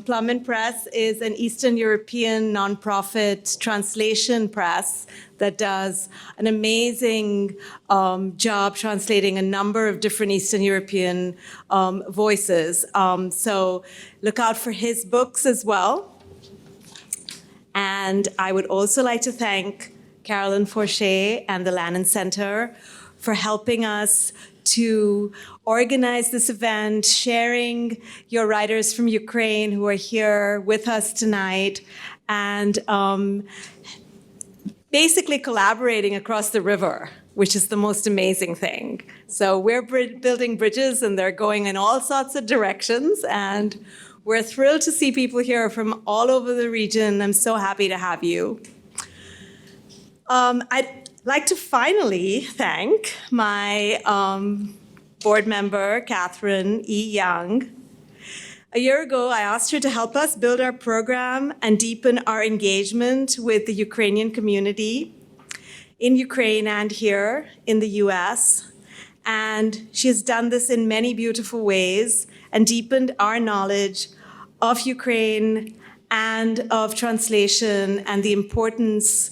Plum Press is an Eastern European nonprofit translation press that does an amazing job translating a number of different Eastern European voices. So look out for his books as well. And I would also like to thank Carolyn Forché and the Lannan Center for helping us to organize this event, sharing your writers from Ukraine who are here with us tonight, and basically collaborating across the river, which is the most amazing thing. So we're building bridges, and they're going in all sorts of directions, and we're thrilled to see people here from all over the region. I'm so happy to have you. I'd like to finally thank my board member, Catherine E. Young. A year ago, I asked her to help us build our program and deepen our engagement with the Ukrainian community in Ukraine and here in the US. And she has done this in many beautiful ways and deepened our knowledge of Ukraine and of translation and the importance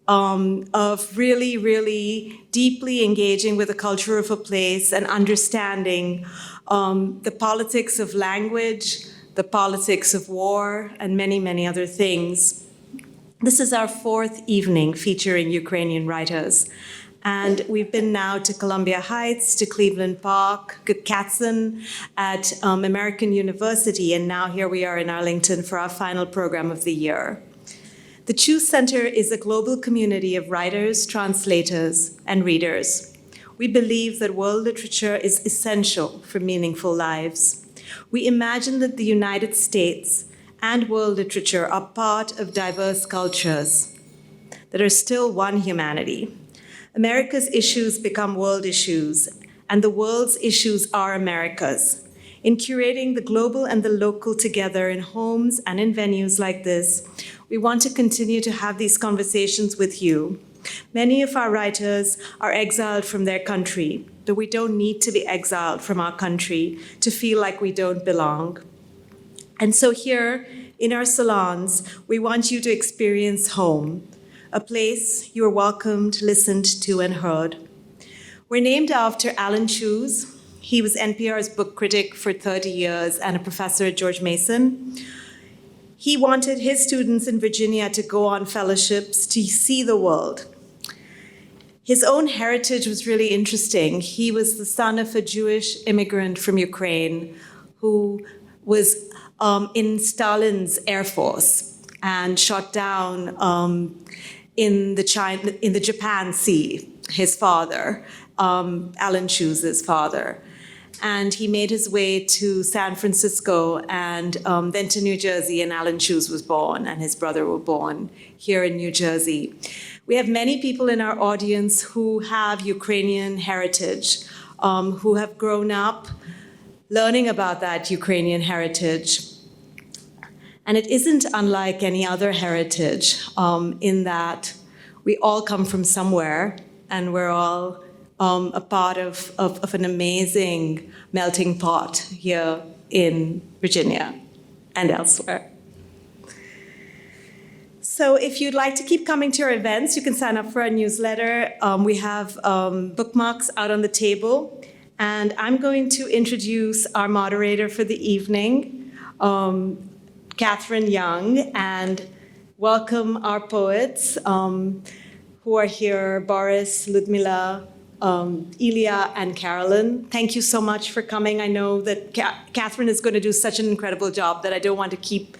of really, really deeply engaging with the culture of a place and understanding the politics of language, the politics of war, and many, many other things. This is our fourth evening featuring Ukrainian writers. And we've been now to Columbia Heights, to Cleveland Park, Gatson at American University, and now here we are in Arlington for our final program of the year. The Cheuse Center is a global community of writers, translators, and readers. We believe that world literature is essential for meaningful lives. We imagine that the United States and world literature are part of diverse cultures that are still one humanity. America's issues become world issues, and the world's issues are America's. In curating the global and the local together in homes and in venues like this, we want to continue to have these conversations with you. Many of our writers are exiled from their country, but we don't need to be exiled from our country to feel like we don't belong. And so here in our salons, we want you to experience home, a place you are welcomed, listened to, and heard. We're named after Alan Cheuse. He was NPR's book critic for 30 years and a professor at George Mason. He wanted his students in Virginia to go on fellowships to see the world. His own heritage was really interesting. He was the son of a Jewish immigrant from Ukraine who was in Stalin's Air Force and shot down in the Japan Sea, his father, Alan Cheuse's father. And he made his way to San Francisco and then to New Jersey, and Alan Cheuse was born, and his brother were born here in New Jersey. We have many people in our audience who have Ukrainian heritage, who have grown up learning about that Ukrainian heritage. And it isn't unlike any other heritage in that we all come from somewhere, and we're all a part of an amazing melting pot here in Virginia and elsewhere. So if you'd like to keep coming to our events, you can sign up for our newsletter. We have bookmarks out on the table. And I'm going to introduce our moderator for the evening, Catherine Young, and welcome our poets who are here, Boris, Lyudmyla, Ilya, and Carolyn. Thank you so much for coming. I know that Catherine is going to do such an incredible job that I don't want to keep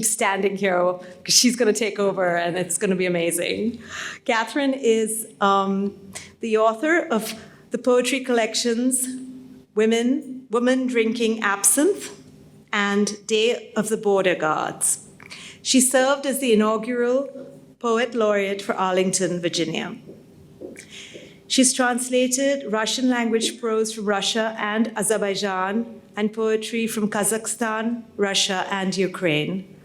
standing here because she's going to take over and it's going to be amazing. Catherine is the author of the poetry collections Woman Drinking Absinthe and Day of the Border Guards. She served as the inaugural Poet Laureate for Arlington, Virginia. She's translated Russian language prose from Russia and Azerbaijan and poetry from Kazakhstan, Russia, and Ukraine.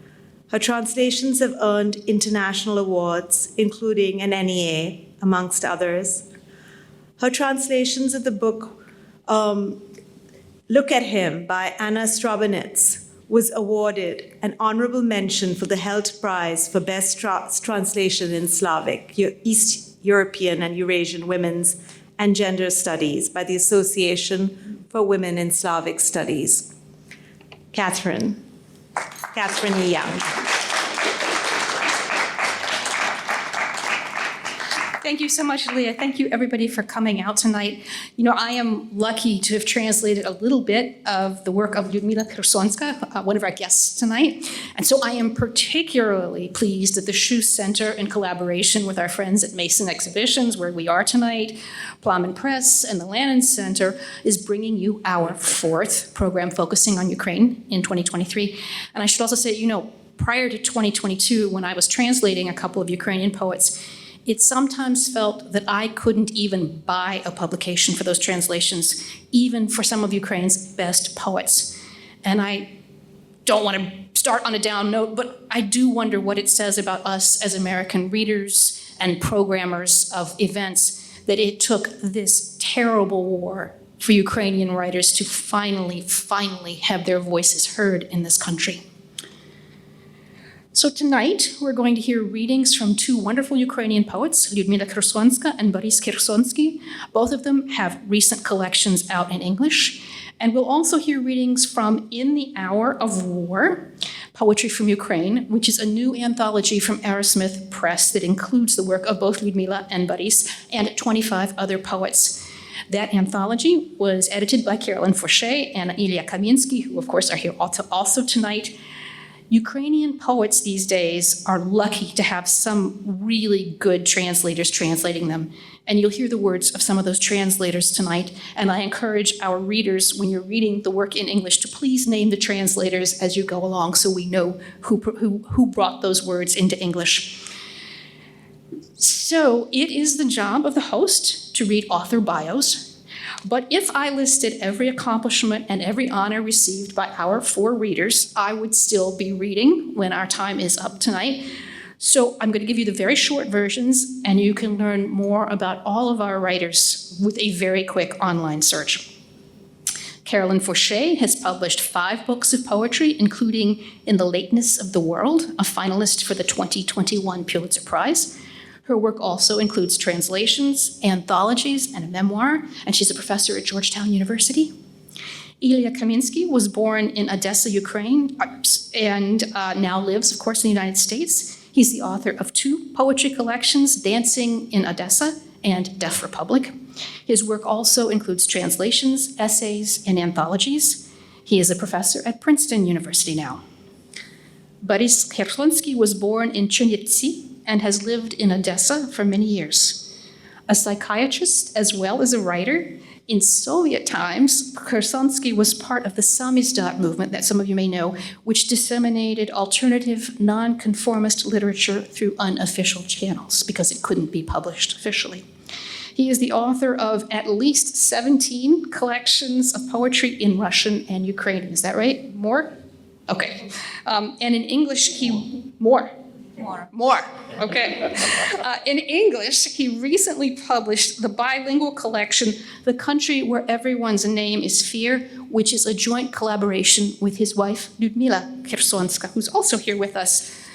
Her translations have earned international awards, including an NEA, amongst others. Her translations of the book Look at Him by Anna Strabanitz was awarded an honorable mention for the Helt Prize for Best Translation in Slavic, East European and Eurasian Women's and Gender Studies by the Association for Women in Slavic Studies. Catherine E. Young. Thank you so much, Ilya. Thank you, everybody, for coming out tonight. You know, I am lucky to have translated a little bit of the work of Lyudmyla Khersonska, one of our guests tonight. And so I am particularly pleased that the Cheuse Center, in collaboration with our friends at Mason Exhibitions, where we are tonight, Arrowsmith Press, and the Lannan Center, is bringing you our fourth program focusing on Ukraine in 2023. And I should also say, you know, prior to 2022, when I was translating a couple of Ukrainian poets, it sometimes felt that I couldn't even buy a publication for those translations, even for some of Ukraine's best poets. And I don't want to start on a down note, but I do wonder what it says about us as American readers and programmers of events that it took this terrible war for Ukrainian writers to finally have their voices heard in this country. So tonight, we're going to hear readings from two wonderful Ukrainian poets, Lyudmyla Khersonska and Boris Khersonsky. Both of them have recent collections out in English. And we'll also hear readings from In the Hour of War, Poetry from Ukraine, which is a new anthology from Arrowsmith Press that includes the work of both Lyudmyla and Boris and 25 other poets. That anthology was edited by Carolyn Forché and Ilya Kaminsky, who of course are here also tonight. Ukrainian poets these days are lucky to have some really good translators translating them. And you'll hear the words of some of those translators tonight. And I encourage our readers, when you're reading the work in English, to please name the translators as you go along so we know who brought those words into English. So it is the job of the host to read author bios. But if I listed every accomplishment and every honor received by our four readers, I would still be reading when our time is up tonight. So I'm going to give you the very short versions, and you can learn more about all of our writers with a very quick online search. Carolyn Forché has published 5 books of poetry, including In the Lateness of the World, a finalist for the 2021 Pulitzer Prize. Her work also includes translations, anthologies, and a memoir, and she's a professor at Georgetown University. Ilya Kaminsky was born in Odessa, Ukraine, and now lives, of course, in the United States. He's the author of 2 poetry collections, Dancing in Odessa and Deaf Republic. His work also includes translations, essays, and anthologies. He is a professor at Princeton University now. Boris Khersonsky was born in Chernivtsi and has lived in Odessa for many years. A psychiatrist as well as a writer, in Soviet times, Khersonsky was part of the samizdat movement that some of you may know, which disseminated alternative, nonconformist literature through unofficial channels because it couldn't be published officially. He is the author of at least 17 collections of poetry in Russian and Ukrainian. Is that right? More? Okay. And in English, More. Okay. In English, he recently published the bilingual collection, The Country Where Everyone's Name is Fear, which is a joint collaboration with his wife, Lyudmyla Khersonska, who's also here with us.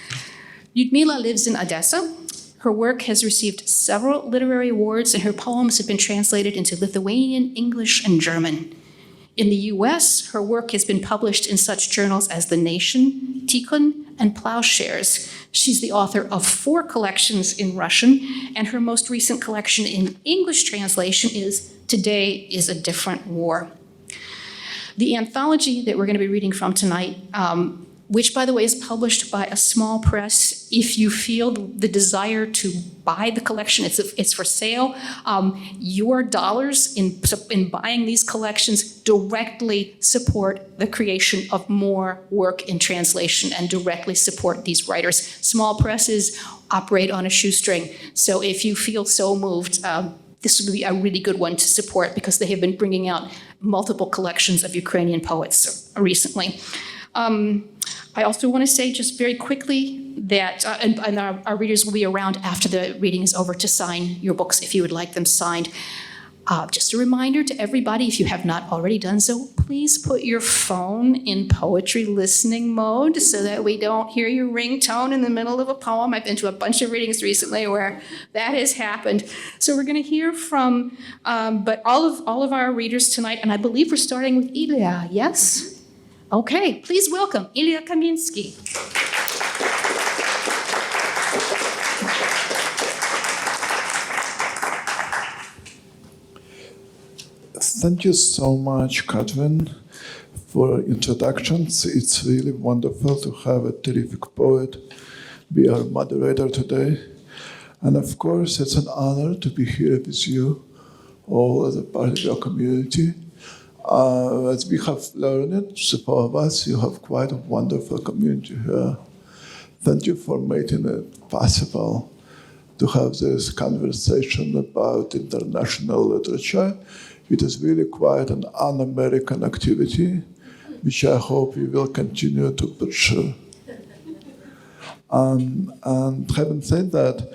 Lyudmyla lives in Odessa. Her work has received several literary awards, and her poems have been translated into Lithuanian, English, and German. In the US, her work has been published in such journals as The Nation, Tikhon, and Plowshares. She's the author of 4 collections in Russian, and her most recent collection in English translation is Today is a Different War. The anthology that we're going to be reading from tonight, which, by the way, is published by a small press. If you feel the desire to buy the collection, it's for sale. Your dollars in buying these collections directly support the creation of more work in translation and directly support these writers. Small presses operate on a shoestring. So if you feel so moved, this would be a really good one to support because they have been bringing out multiple collections of Ukrainian poets recently. I also want to say just very quickly that, and our readers will be around after the reading is over to sign your books if you would like them signed. Just a reminder to everybody, if you have not already done so, please put your phone in poetry listening mode so that we don't hear your ringtone in the middle of a poem. I've been to a bunch of readings recently where that has happened. So we're going to hear from but all of our readers tonight, and I believe we're starting with Ilya, yes? Okay, please welcome Ilya Kaminsky. Thank you so much, Catherine, for introductions. It's really wonderful to have a terrific poet be our moderator today. And of course, it's an honor to be here with you, all as a part of your community. As we have learned, the four of us, you have quite a wonderful community here. Thank you for making it possible to have this conversation about international literature. It is really quite an un-American activity, which I hope we will continue to pursue. And having said that,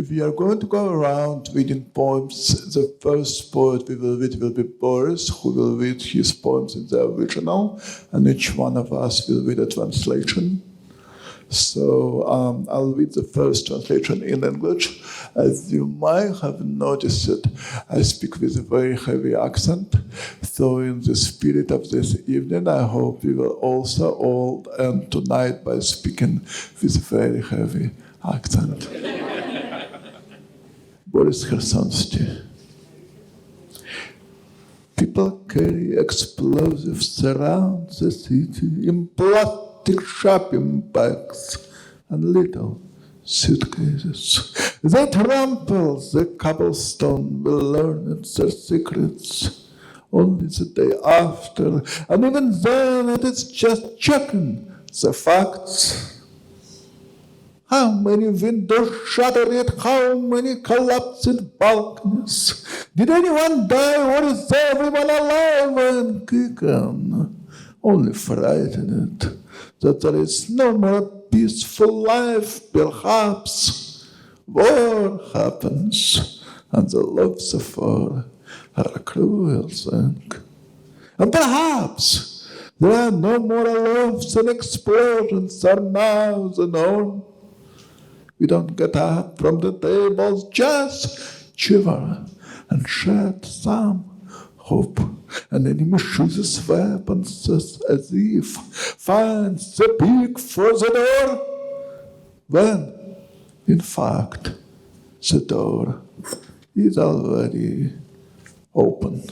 we are going to go around reading poems. The first poet we will read will be Boris, who will read his poems in the original, and each one of us will read a translation. So I'll read the first translation in English. As you might have noticed, I speak with a very heavy accent. So in the spirit of this evening, I hope we will also all end tonight by speaking with a very heavy accent. Boris Khersonsky. People carry explosives around the city in plastic shopping bags and little suitcases. They trample the cobblestone, will learn their secrets only the day after, and even then it is just checking the facts. How many windows shattered, how many collapsed balconies? Did anyone die, or is everyone alive and kicking? Only frightened that there is no more peaceful life, perhaps. War happens, and the loves of war are a cruel thing. And perhaps there are no more loves and explosions are now the norm. We don't get up from the tables, just shiver and shed some hope. An enemy chooses weapons as if finds the peak for the door, when, in fact, the door is already open.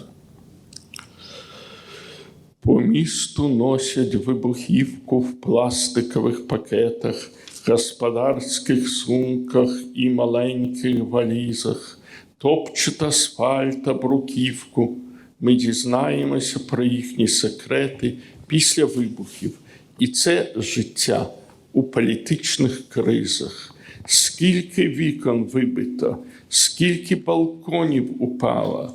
По місту носять вибухівку в пластикових пакетах, господарських сумках і маленьких валізах, топчуть асфальт та бруківку. Ми дізнаємося про їхні секрети після вибухів. І це життя у політичних кризах. Скільки вікон вибито, скільки балконів упало.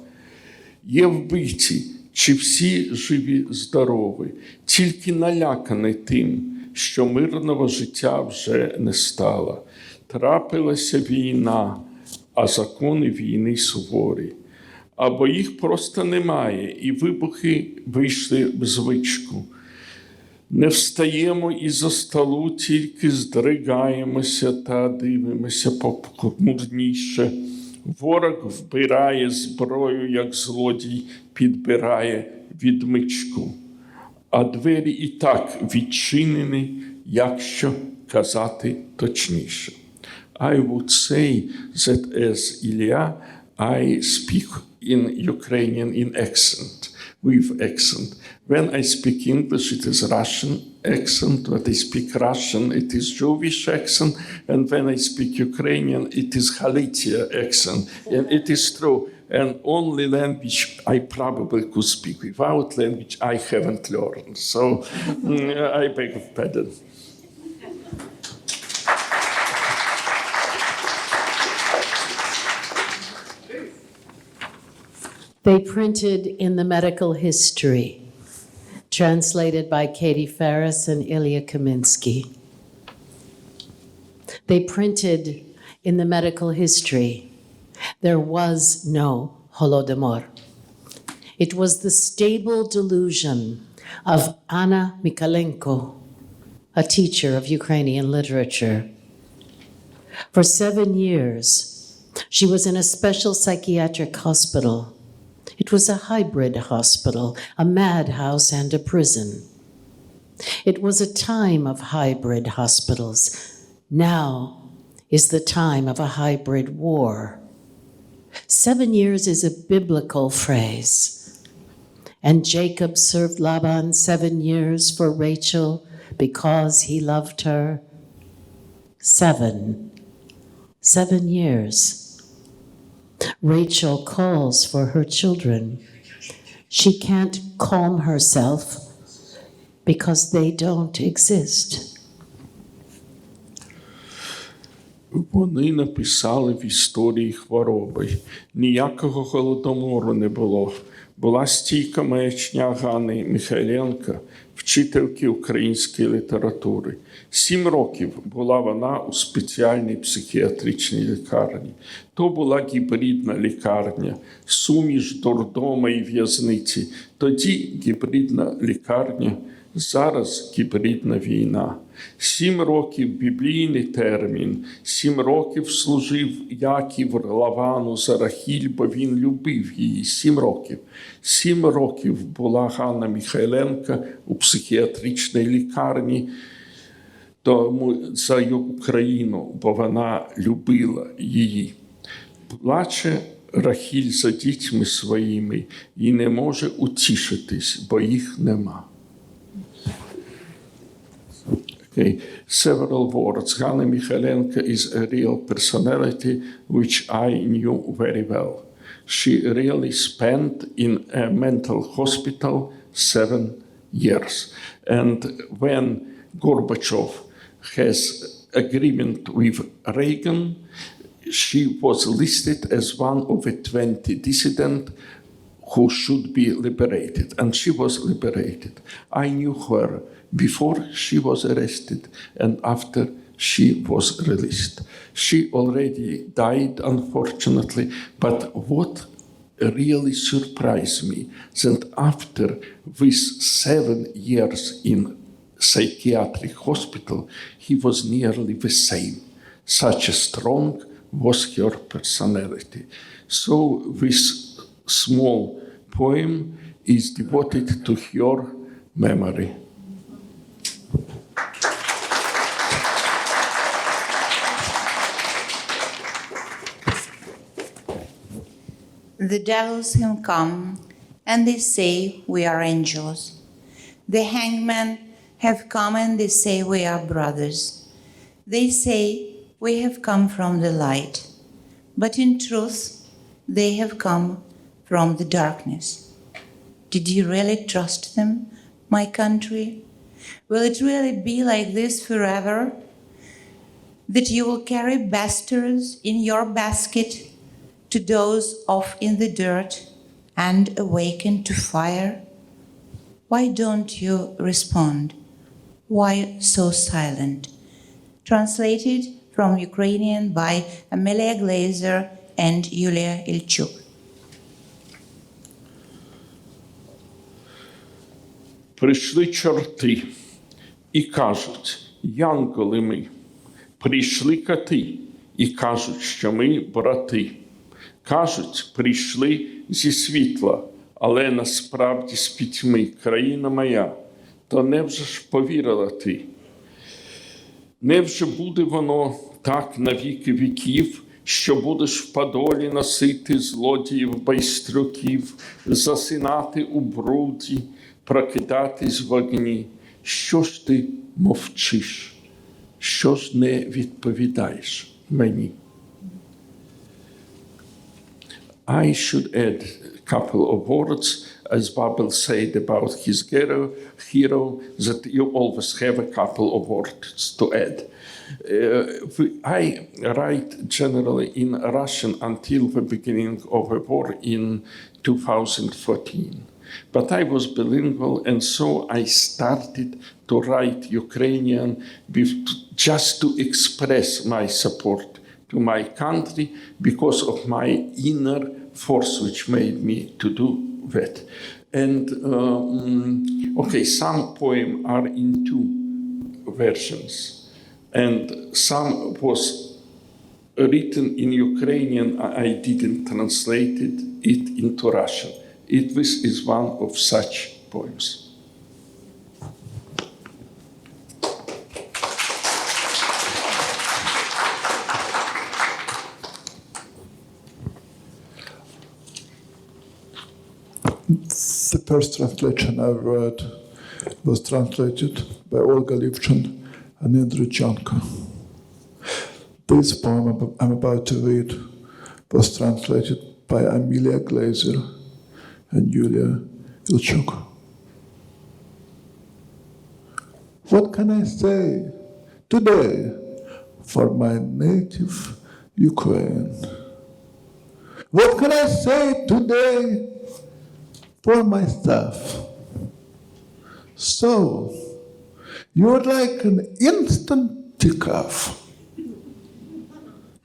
Є вбиті, чи всі живі, здорові, тільки налякані тим, що мирного життя вже не стало. Трапилася війна, а закони війни суворі. Або їх просто немає, і вибухи вийшли в звичку. Не встаємо із-за столу, тільки здригаємося та дивимося похмурніше. Ворог вбирає зброю, як злодій підбирає відмичку. А двері і так відчинені, якщо казати точніше. I would say that as Ilya, I speak in Ukrainian in accent, with accent. When I speak English, it is Russian accent. When I speak Russian, it is Jewish accent. And when I speak Ukrainian, it is Halitia accent. And it is true. And only language I probably could speak. Without language, I haven't learned. So I beg of pardon. They printed in the medical history, translated by Katie Ferris and Ilya Kaminsky. They printed in the medical history, there was no Holodomor. It was the stable delusion of Anna Mikhailenko, a teacher of Ukrainian literature. For 7 years, she was in a special psychiatric hospital. It was a hybrid hospital, a madhouse and a prison. It was a time of hybrid hospitals. Now is the time of a hybrid war. 7 years is a biblical phrase. And Jacob served Laban 7 years for Rachel because he loved her. 7 years. Rachel calls for her children. She can't calm herself because they don't exist. Вони написали в історії хвороби. Ніякого голодомору не було. Була стійка маячня Ганни Михайленка, вчительки української літератури. 7 років була вона у спеціальній психіатричній лікарні. То була гібридна лікарня, суміш дурдома і в'язниці. Тоді гібридна лікарня, зараз гібридна війна. 7 років біблійний термін, 7 років служив Яків Лавану за Рахіль, бо він любив її. 7 років. 7 років була Ганна Михайленка у психіатричній лікарні тому за Україну, бо вона любила її. Плаче Рахіль за дітьми своїми і не може утішитись, бо їх нема. Okay. Several words. Hanna Mikhailenko is a real personality which I knew very well. She really spent in a mental hospital 7 years. And when Gorbachev has agreement with Reagan, she was listed as one of the 20 dissidents who should be liberated. And she was liberated. I knew her before she was arrested and after she was released. She already died, unfortunately, but what really surprised me that after these 7 years in psychiatric hospital, he was nearly the same. Such a strong was her personality. So this small poem is devoted to her memory. The devils have come, and they say we are angels. The hangmen have come, and they say we are brothers. They say we have come from the light, but in truth, they have come from the darkness. Did you really trust them, my country? Will it really be like this forever? That you will carry bastards in your basket to doze off in the dirt and awaken to fire? Why don't you respond? Why so silent? Translated from Ukrainian by Amelia Glazer and Yulia Ilchuk. Прийшли чорти і кажуть, янголи ми. Прийшли коти і кажуть, що ми брати. Кажуть, прийшли зі світла, але насправді з пітьми, країна моя. То невже ж повірила ти? Невже буде воно так на віки віків, що будеш в подолі носити злодіїв, байстрюків, засинати у бруді, прокидатись в вогні? Що ж ти мовчиш? Що ж не відповідаєш мені? I should add a couple of words, as Babel said about his hero, that you always have a couple of words to add. I write generally in Russian until the beginning of the war in 2014. But I was bilingual, and so I started to write Ukrainian just to express my support to my country because of my inner force which made me to do with. And okay, some poems are in two versions, and some was written in Ukrainian. I didn't translate it into Russian. This is one of such poems. The first translation I read was translated by Olga Livchin and Yurchenko. This poem I'm about to read was translated by Amelia Glazer and Ilya Kaminsky. What can I say today for my native Ukraine? What can I say today for myself? So, you're like an instant takeoff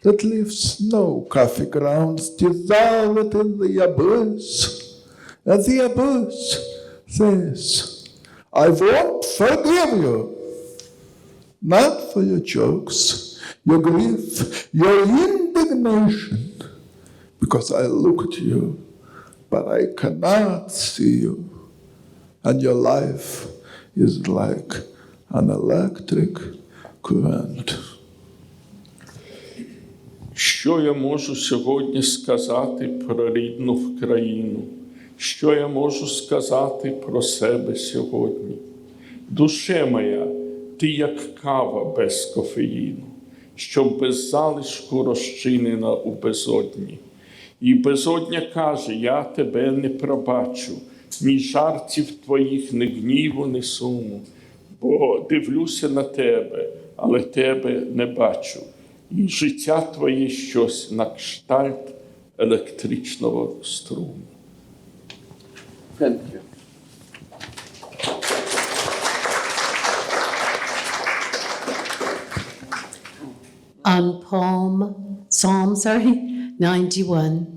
that leaves no coffee grounds dissolved in the abyss. And the abyss says, I won't forgive you. Not for your jokes, your grief, your indignation, because I look at you, but I cannot see you. And your life is like an electric current. Що я можу сьогодні сказати про рідну країну? Що я можу сказати про себе сьогодні? Душе моя, ти як кава без кофеїну, що без залишку розчинена у безодні. І безодня каже, я тебе не пробачу, ні жартів твоїх, ні гніву, ні суму, бо дивлюся на тебе, але тебе не бачу. І життя твоє щось на кшталт електричного струму. Thank you. On Psalm 91.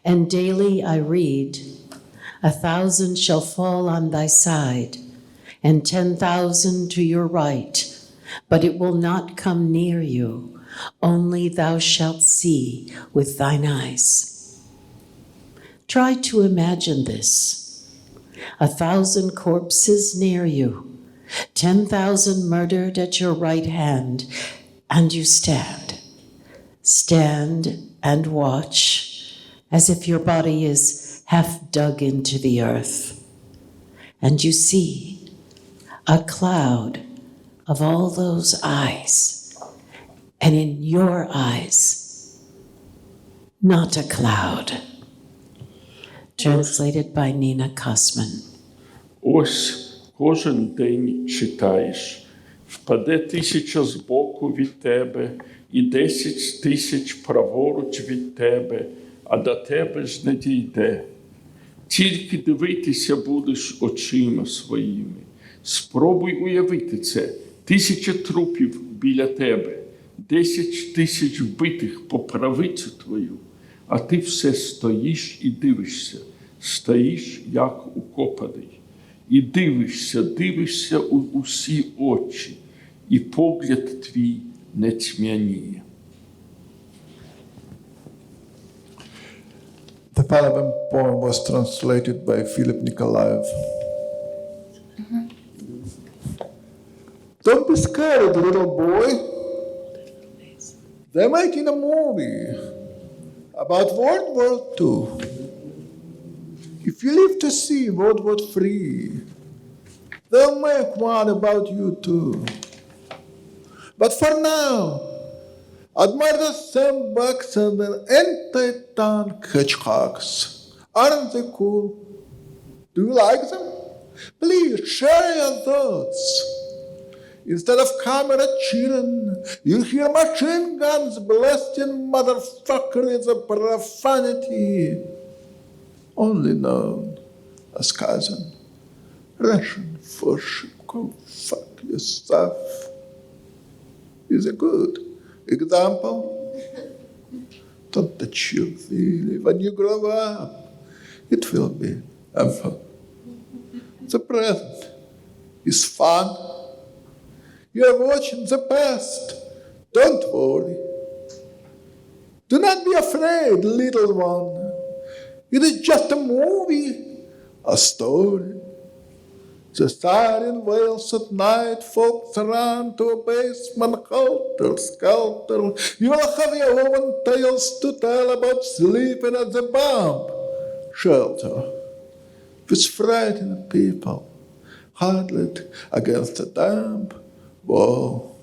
And daily I read, 1,000 shall fall on thy side, and 10,000 to your right, but it will not come near you. Only thou shalt see with thine eyes. Try to imagine this. 1,000 corpses near you, 10,000 murdered at your right hand, and you stand and watch as if your body is half dug into the earth. And you see a cloud of all those eyes, and in your eyes, not a cloud. Translated by Nina Kosman. Ось кожен день читаєш, впаде 1000 збоку від тебе і 10 000 праворуч від тебе, а до тебе ж не дійде. Тільки дивитися будеш очима своїми. Спробуй уявити це. 1000 трупів біля тебе, 10 000 вбитих по правицю твою, а ти все стоїш і дивишся, стоїш як укопаний. І дивишся у усі очі, і погляд твій не тьмяніє. The following poem was translated by Philip Nikolaev. Don't be scared, little boy. They're making a movie about World War II. If you live to see World War III, they'll make one about you too. But for now, admire the sandbags and the anti-tank hedgehogs. Aren't they cool? Do you like them? Please share your thoughts. Instead of camera cheering, you hear machine guns blasting motherfucker is a profanity. Only known as cousin. Russian for go fuck yourself is a good example. Don't that you feel when you grow up? it will be fun. The present is fun. You are watching the past. Don't worry. Do not be afraid, little one. It is just a movie, a story. The siren wails at night, folks run to a basement, helter-skelter. You will have your own tales to tell about sleeping at the bomb shelter with frightened people huddled against a damp wall.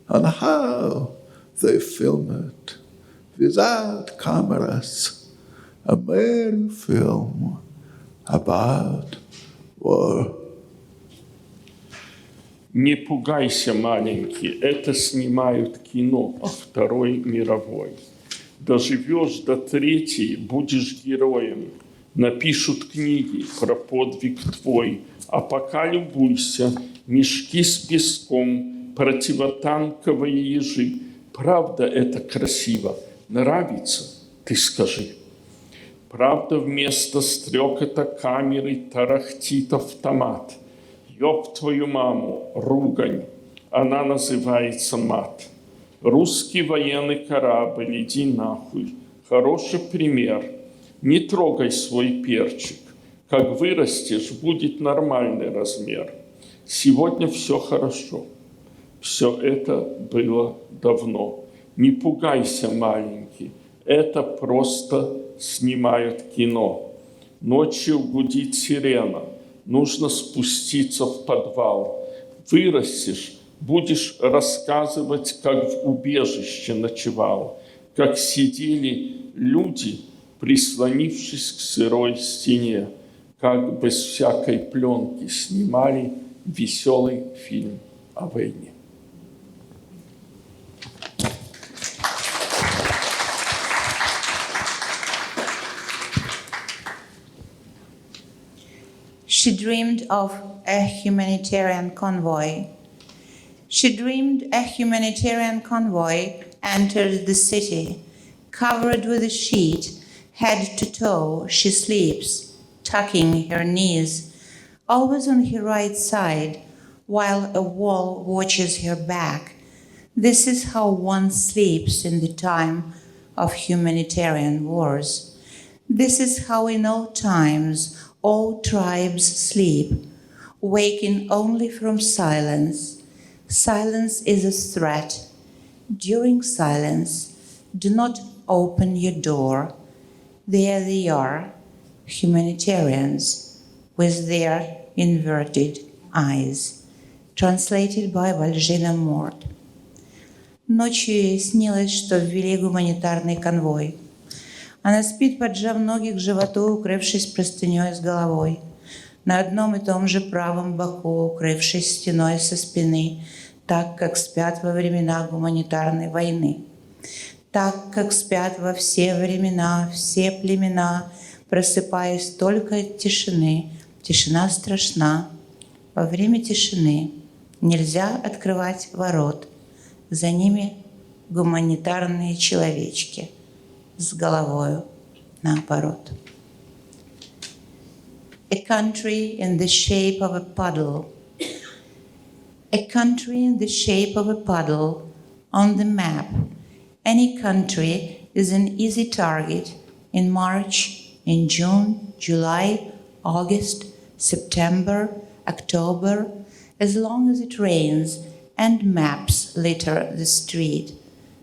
And how they film it without cameras, a merry film about war. Не пугайся, маленький, это снимают кино о Второй мировой. Доживешь до третьей, будешь героем. Напишут книги про подвиг твой, а пока любуйся, мешки с песком, противотанковые ежи. Правда это красиво? Нравится? Ты скажи. Правда, вместо стрекота камеры тарахтит автомат. Ёб твою маму, ругань, она называется мат. Русский военный корабль, иди нахуй. Хороший пример. Не трогай свой перчик. Как вырастешь, будет нормальный размер. Сегодня все хорошо. Все это было давно. Не пугайся, маленький. Это просто снимают кино. Ночью гудит сирена. Нужно спуститься в подвал. Вырастешь, будешь рассказывать, как в убежище ночевал, как сидели люди, прислонившись к сырой стене, как без всякой пленки снимали веселый фильм о войне. She dreamed of a humanitarian convoy. She dreamed a humanitarian convoy entered the city, covered with a sheet, head to toe. She sleeps, tucking her knees, always on her right side, while a wall watches her back. This is how one sleeps in the time of humanitarian wars. This is how in all times all tribes sleep, waking only from silence. Silence is a threat. During silence, do not open your door. There they are, humanitarians, with their inverted eyes. Translated by Вальжина Морт. Ночью ей снилось, что ввели гуманитарный конвой. Она спит, поджав ноги к животу, укрывшись простыней с головой. На одном и том же правом боку, укрывшись стеной со спины, так, как спят во времена гуманитарной войны. Так, как спят во все времена, все племена, просыпаясь только от тишины. Тишина страшна. Во время тишины нельзя открывать ворот. За ними гуманитарные человечки с головою наоборот. A country in the shape of a puddle. A country in the shape of a puddle on the map. Any country is an easy target in March, in June, July, August, September, October, as long as it rains and maps litter the street.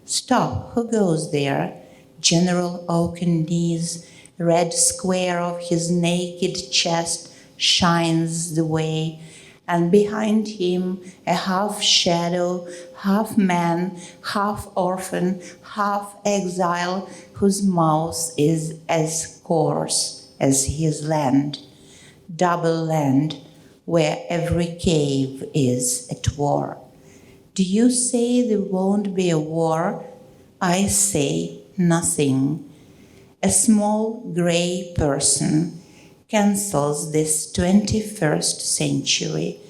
Stop, who goes there? General oaken knees, red square of his naked chest shines the way, and behind him a half shadow, half man, half orphan, half exile, whose mouth is as coarse as his land, double land, where every cave is at war. Do you say there won't be a war? I say nothing. A small gray person cancels this 21st century,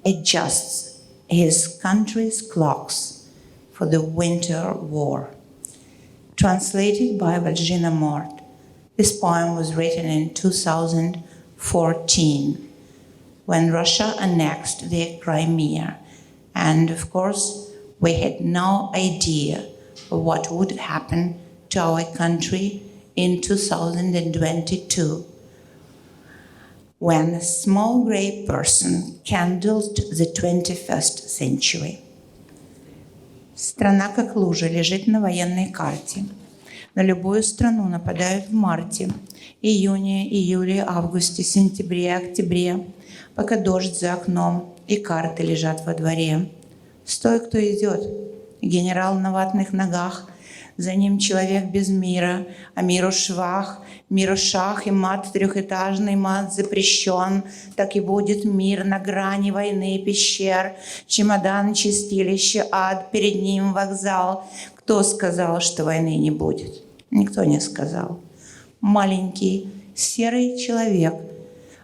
adjusts his country's clocks for the winter war. Translated by Вальжина Морт. This poem was written in 2014 when Russia annexed the Crimea. And of course, we had no idea of what would happen to our country in 2022 when a small gray person kindled the 21st century. Страна как лужа лежит на военной карте. На любую страну нападают в марте, июне, июле, августе, сентябре, октябре, пока дождь за окном и карты лежат во дворе. Стой, кто идет, генерал на ватных ногах, за ним человек без мира, а миру швах, миру шах, и мат трехэтажный, мат запрещен, так и будет мир на грани войны пещер, чемодан, чистилище, ад, перед ним вокзал. Кто сказал, что войны не будет? Никто не сказал. Маленький серый человек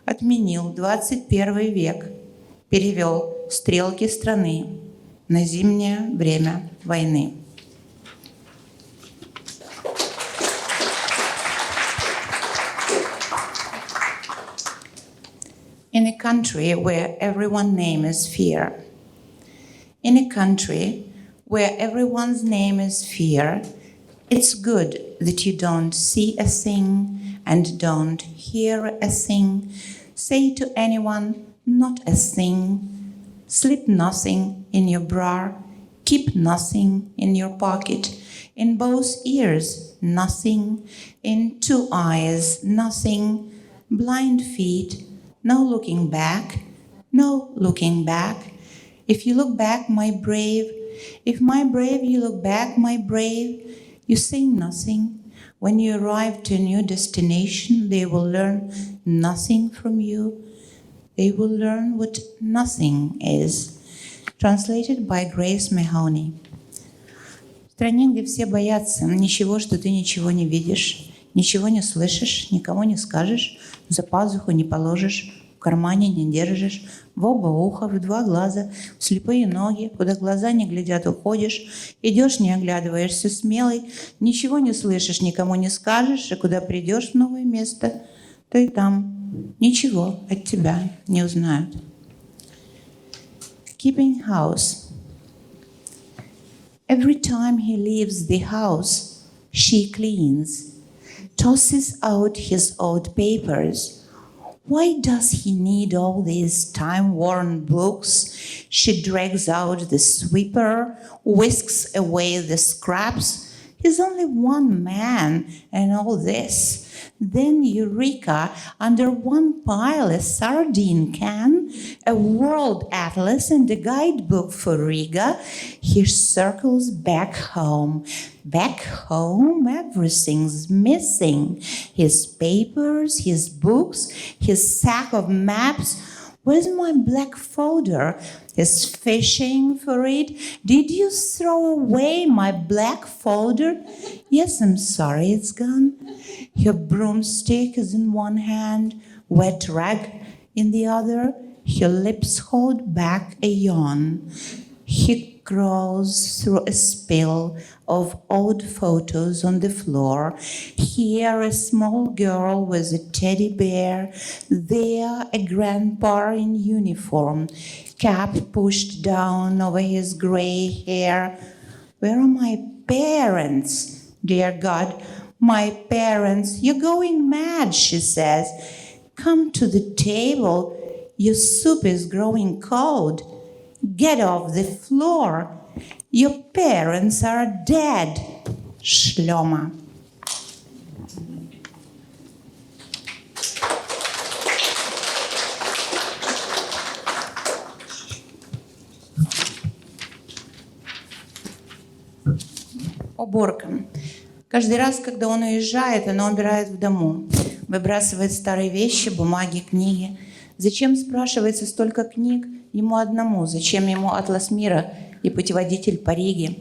отменил 21 век, перевел стрелки страны на зимнее время войны. In a country where everyone's name is fear, in a country where everyone's name is fear, it's good that you don't see a thing and don't hear a thing. Say to anyone, not a thing. Slip nothing in your bra, keep nothing in your pocket. In both ears, nothing. In two eyes, nothing. Blind feet, no looking back, no looking back. If you look back, my brave, if my brave, you look back, my brave, you say nothing. When you arrive to a new destination, they will learn nothing from you. They will learn what nothing is. Translated by Grace Mahoney. В стране, где все боятся ничего, что ты ничего не видишь, ничего не слышишь, никому не скажешь, за пазуху не положишь, в кармане не держишь, в оба уха, в два глаза, в слепые ноги, куда глаза не глядят, уходишь, идешь, не оглядываешься, смелый, ничего не слышишь, никому не скажешь, а куда придешь в новое место, то и там ничего от тебя не узнают. Keeping house. Every time he leaves the house, she cleans, tosses out his old papers. Why does he need all these time-worn books? She drags out the sweeper, whisks away the scraps. He's only one man and all this. Then Eureka, under one pile a sardine can, a world atlas and a guidebook for Riga. He circles back home. Back home, everything's missing. His papers, his books, his sack of maps. Where's my black folder? He's fishing for it. Did you throw away my black folder? Yes, I'm sorry, it's gone. Her broomstick is in one hand, wet rag in the other. Her lips hold back a yawn. He crawls through a spill of old photos on the floor. Here, a small girl with a teddy bear. There, a grandpa in uniform, cap pushed down over his gray hair. Where are my parents? Dear God, my parents. You're going mad, she says. Come to the table. Your soup is growing cold. Get off the floor. Your parents are dead. Shloma. Уборка. Каждый раз, когда он уезжает, она убирает в дому. Выбрасывает старые вещи, бумаги, книги. Зачем, спрашивается, столько книг ему одному? Зачем ему атлас мира и путеводитель по Риге?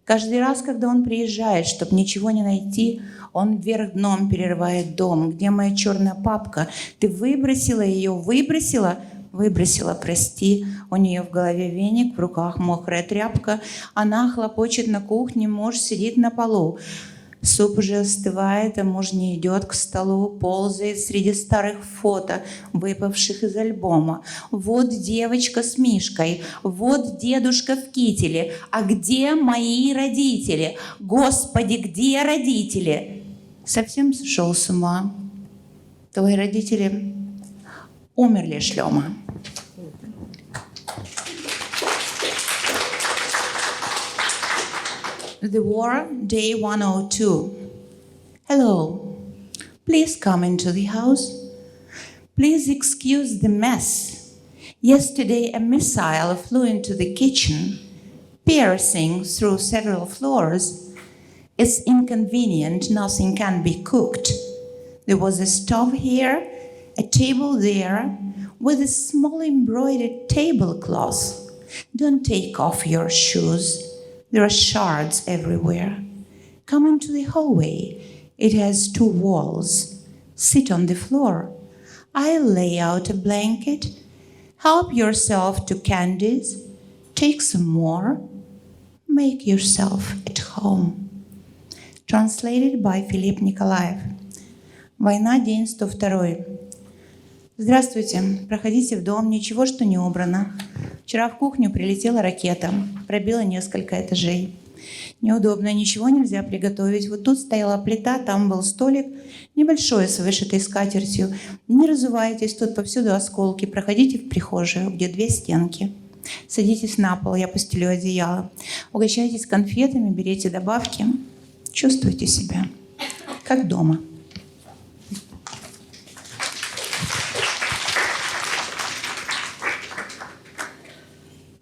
Каждый раз, когда он приезжает, чтобы ничего не найти, он вверх дном перерывает дом. Где моя черная папка? Ты выбросила ее? Выбросила? Выбросила, прости. У нее в голове веник, в руках мокрая тряпка. Она хлопочет на кухне, муж сидит на полу. Суп уже остывает, а муж не идет к столу, ползает среди старых фото, выпавших из альбома. Вот девочка с Мишкой, вот дедушка в кителе. А где мои родители? Господи, где родители? Совсем сошел с ума. Твои родители умерли, Шлема. The War, Day 102. Hello. Please come into the house. Please excuse the mess. Yesterday a missile flew into the kitchen, piercing through several floors. It's inconvenient, nothing can be cooked. There was a stove here, a table there, with a small embroidered tablecloth. Don't take off your shoes. There are shards everywhere. Come into the hallway. It has 2 walls. Sit on the floor. I'll lay out a blanket. Help yourself to candies. Take some more. Make yourself at home. Translated by Philippe Nikolaev. Война, день 102. Здравствуйте. Проходите в дом. Ничего, что не убрано. Вчера в кухню прилетела ракета, пробила несколько этажей. Неудобно, ничего нельзя приготовить. Вот тут стояла плита, там был столик, небольшой, с вышитой скатертью. Не разувайтесь, тут повсюду осколки. Проходите в прихожую, где 2 стенки. Садитесь на пол, я постелю одеяло. Угощайтесь конфетами, берите добавки. Чувствуйте себя как дома.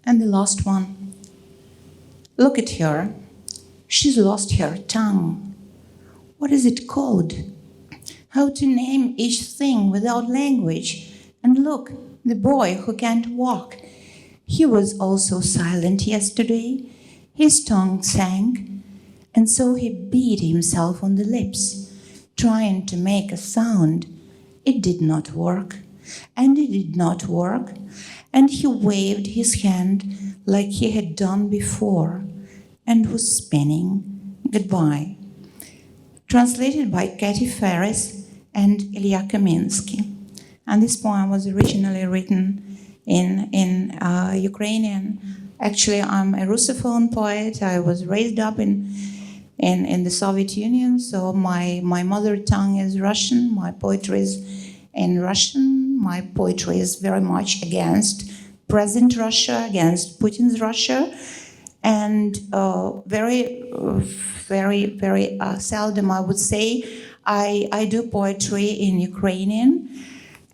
And the last one. Look at her. She's lost her tongue. What is it called? How to name each thing without language. And look, the boy who can't walk. He was also silent yesterday. His tongue sank, and so he beat himself on the lips, trying to make a sound. It did not work, and it did not work. And he waved his hand like he had done before and was spinning goodbye. Translated by Katie Ferris and Ilya Kaminsky. And this poem was originally written in Ukrainian. Actually, I'm a Russophone poet. I was raised up in the Soviet Union, so my mother tongue is Russian. My poetry is in Russian. My poetry is very much against present Russia, against Putin's Russia, and very seldom, I would say, I do poetry in Ukrainian,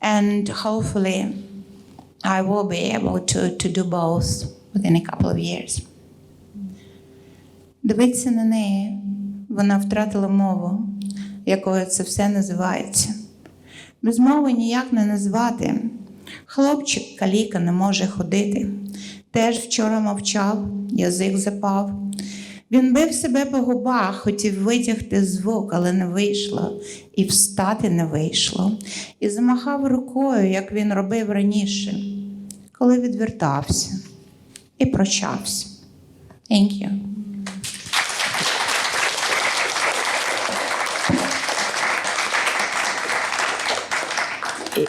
and hopefully I will be able to do both within a couple of years. Дивіться на неї, вона втратила мову, якою це все називається. Без мови ніяк не назвати. Хлопчик каліка не може ходити. Теж вчора мовчав, язик запав. Він бив себе по губах, хотів витягти звук, але не вийшло. І встати не вийшло. І замахав рукою, як він робив раніше, коли відвертався і прощався. Thank you.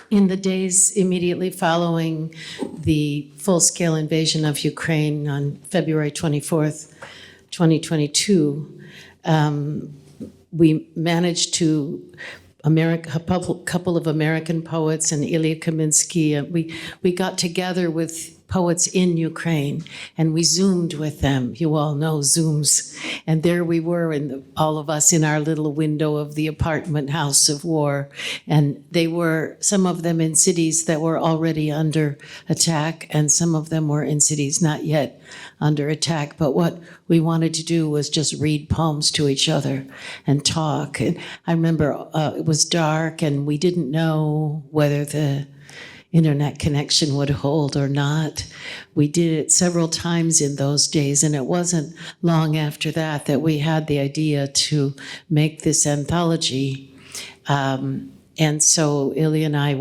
In the days immediately following the full-scale invasion of Ukraine on February 24th, 2022, we managed to a couple of American poets and Ilya Kaminsky. We got together with poets in Ukraine, and we Zoomed with them. You all know Zooms. And there we were, all of us in our little window of the apartment house of war. And they were, some of them in cities that were already under attack, and some of them were in cities not yet under attack. But what we wanted to do was just read poems to each other and talk. And I remember it was dark, and we didn't know whether the internet connection would hold or not. We did it several times in those days, and it wasn't long after that that we had the idea to make this anthology. And so Ilya and I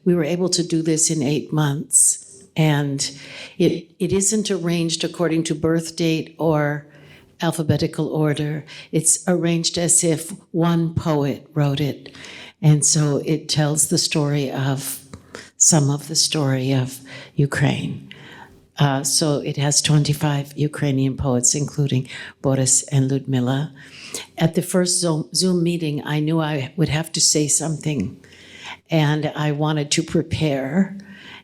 we were able to do this in 8 months. And it isn't arranged according to birth date or alphabetical order. It's arranged as if one poet wrote it. And so it tells the story of, some of the story of Ukraine. So it has 25 Ukrainian poets, including Boris and Lyudmyla. At the first Zoom meeting, I knew I would have to say something, and I wanted to prepare.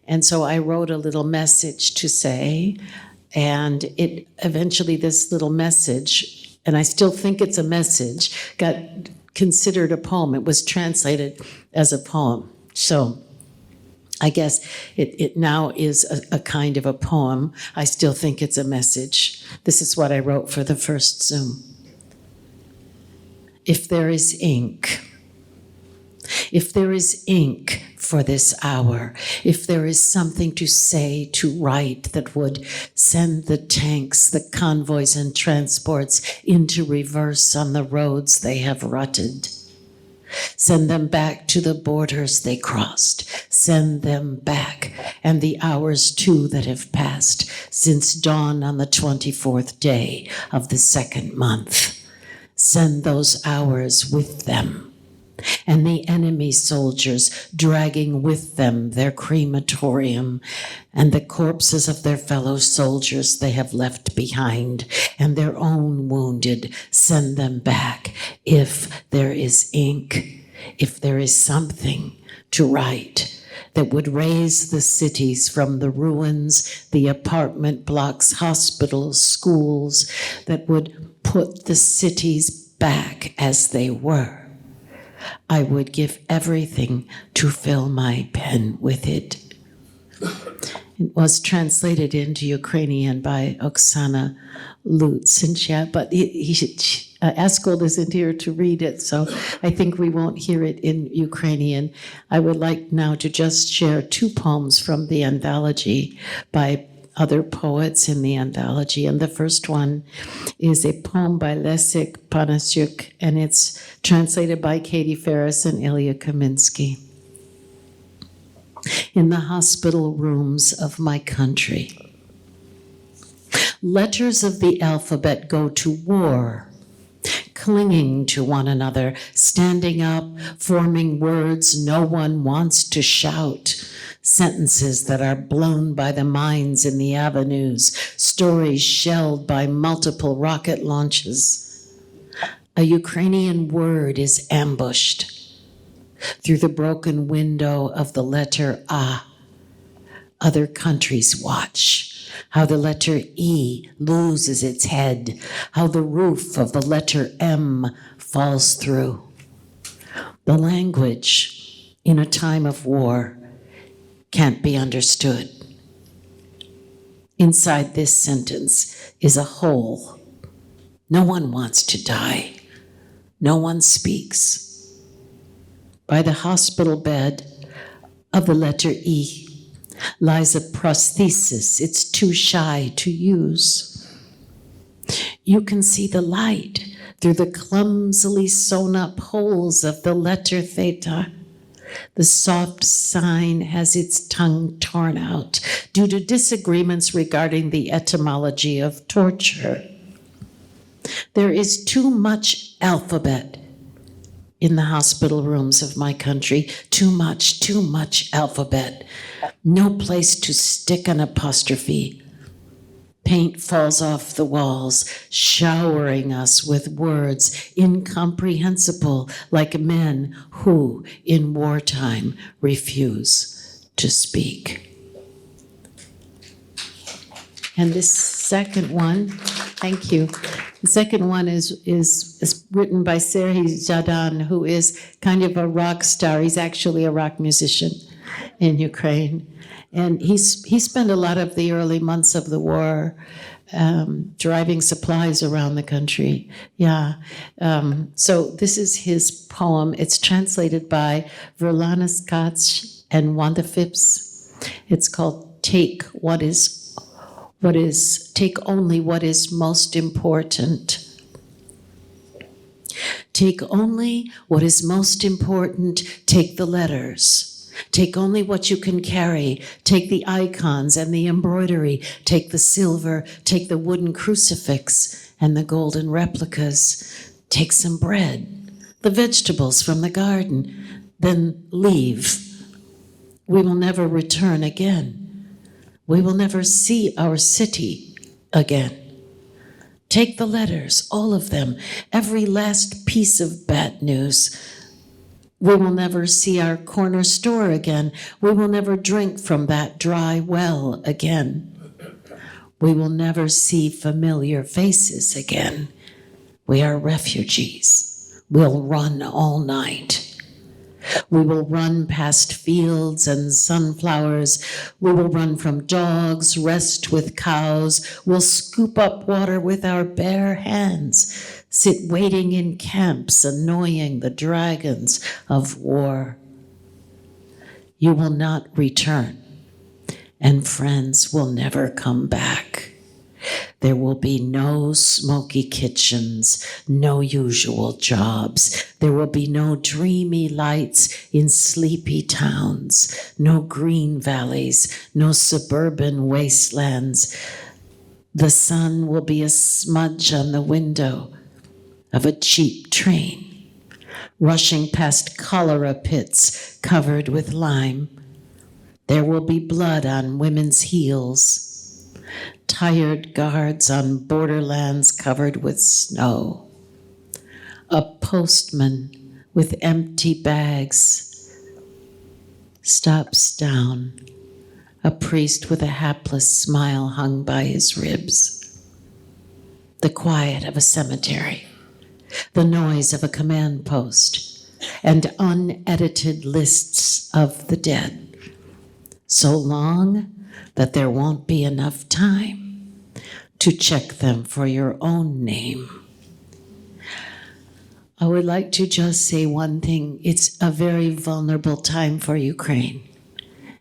And so I wrote a little message to say, and it eventually, this little message, and I still think it's a message, got considered a poem. It was translated as a poem. So I guess it now is a kind of a poem. I still think it's a message. This is what I wrote for the first Zoom. If there is ink for this hour, if there is something to say, to write that would send the tanks, the convoys and transports into reverse on the roads they have rutted, send them back to the borders they crossed, send them back, and the hours too that have passed since dawn on the 24th day of the second month. Send those hours with them, and the enemy soldiers dragging with them their crematorium and the corpses of their fellow soldiers they have left behind, and their own wounded. Send them back if there is ink, if there is something to write that would raise the cities from the ruins, the apartment blocks, hospitals, schools, that would put the cities back as they were. I would give everything to fill my pen with it. It was translated into Ukrainian by Oksana Lutz, but Askold isn't here to read it, so I think we won't hear it in Ukrainian. I would like now to just share two poems from the anthology by other poets in the anthology. And the first one is a poem by Leszek Panasiuk, and it's translated by Katie Ferris and Ilya Kaminsky. In the hospital rooms of my country, letters of the alphabet go to war, clinging to one another, standing up, forming words no one wants to shout, sentences that are blown by the mines in the avenues, stories shelled by multiple rocket launches. A Ukrainian word is ambushed through the broken window of the letter A. Other countries watch how the letter E loses its head, how the roof of the letter M falls through. The language in a time of war can't be understood. Inside this sentence is a hole. No one wants to die. No one speaks. By the hospital bed of the letter E lies a prosthesis it's too shy to use. You can see the light through the clumsily sewn up holes of the letter theta. The soft sign has its tongue torn out due to disagreements regarding the etymology of torture. There is too much alphabet in the hospital rooms of my country. Too much alphabet. No place to stick an apostrophe. Paint falls off the walls, showering us with words incomprehensible, like men who, in wartime, refuse to speak. And this second one, thank you. The second one is written by Serhiy Zhadan, who is kind of a rock star. He's actually a rock musician in Ukraine. And he spent a lot of the early months of the war driving supplies around the country. So this is his poem. It's translated by Verlana Skach and Wanda Phipps. It's called Take Only What Is Most Important. Take only what is most important. Take the letters. Take only what you can carry. Take the icons and the embroidery. Take the silver. Take the wooden crucifix and the golden replicas. Take some bread, the vegetables from the garden, then leave. We will never return again. We will never see our city again. Take the letters, all of them, every last piece of bad news. We will never see our corner store again. We will never drink from that dry well again. We will never see familiar faces again. We are refugees. We'll run all night. We will run past fields and sunflowers. We will run from dogs, rest with cows. We'll scoop up water with our bare hands, sit waiting in camps, annoying the dragons of war. You will not return, and friends will never come back. There will be no smoky kitchens, no usual jobs. There will be no dreamy lights in sleepy towns, no green valleys, no suburban wastelands. The sun will be a smudge on the window of a cheap train, rushing past cholera pits covered with lime. There will be blood on women's heels, tired guards on borderlands covered with snow, a postman with empty bags stops down, a priest with a hapless smile hung by his ribs, the quiet of a cemetery, the noise of a command post, and unedited lists of the dead, so long that there won't be enough time to check them for your own name. I would like to just say one thing. It's a very vulnerable time for Ukraine.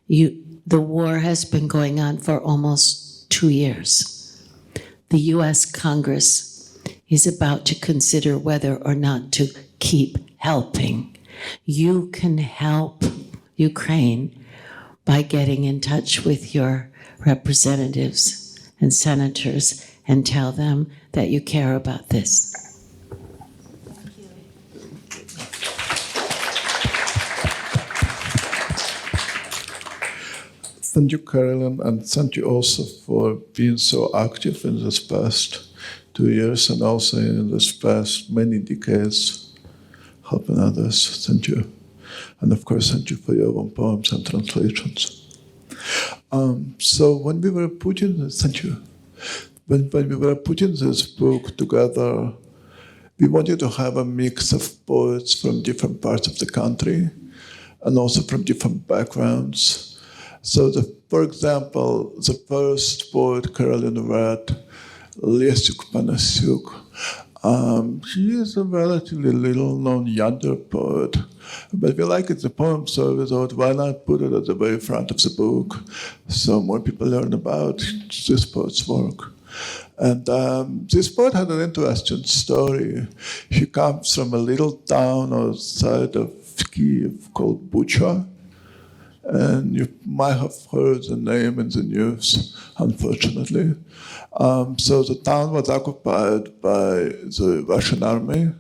The war has been going on for almost 2 years. The US Congress is about to consider whether or not to keep helping. You can help Ukraine by getting in touch with your representatives and senators and tell them that you care about this. Thank you, Carolyn, and thank you also for being so active in this past 2 years and also in this past many decades, helping others. Thank you. And of course, thank you for your own poems and translations. So when we were putting, thank you. When we were putting this book together, we wanted to have a mix of poets from different parts of the country and also from different backgrounds. So, for example, the first poet Carolyn read, Lesiuk Panasiuk, he is a relatively little-known younger poet, but we like the poem, so we thought, why not put it at the very front of the book so more people learn about this poet's work. And this poet had an interesting story. He comes from a little town outside of Kyiv called Bucha, and you might have heard the name in the news, unfortunately. So the town was occupied by the Russian army.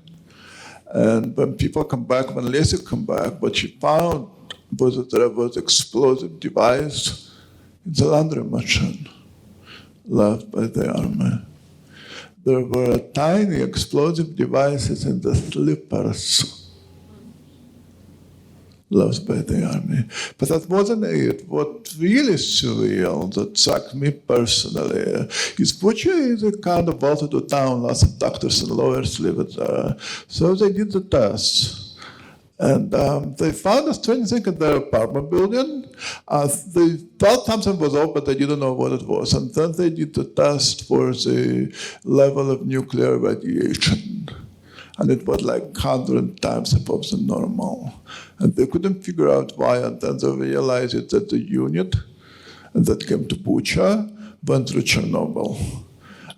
And when people come back, when Lesiuk come back, what she found was that there was an explosive device in the laundry machine left by the army. There were tiny explosive devices in the slippers left by the army. But that wasn't it. What really surreal, that struck me personally, is Bucha is a kind of well-to-do town. Lots of doctors and lawyers live there. So they did the tests. And they found a strange thing in their apartment building. They thought something was off, but they didn't know what it was. And then they did the test for the level of nuclear radiation. And it was like 100 times above the normal. And they couldn't figure out why, and then they realized that the unit that came to Bucha went through Chernobyl.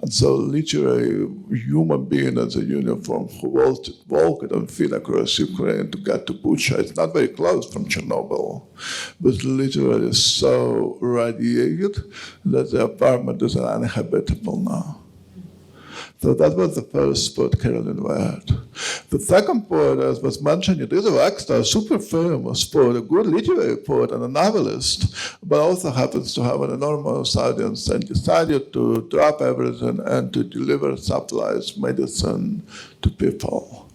And so literally, a human being in the uniform who walked on feet across Ukraine to get to Bucha, it's not very close from Chernobyl, was literally so radiated that the apartment is uninhabitable now. So that was the first poet Carolyn read. The second poet, as was mentioned, is a super famous poet, a good literary poet and a novelist, but also happens to have an enormous audience and decided to drop everything and to deliver supplies, medicine to people.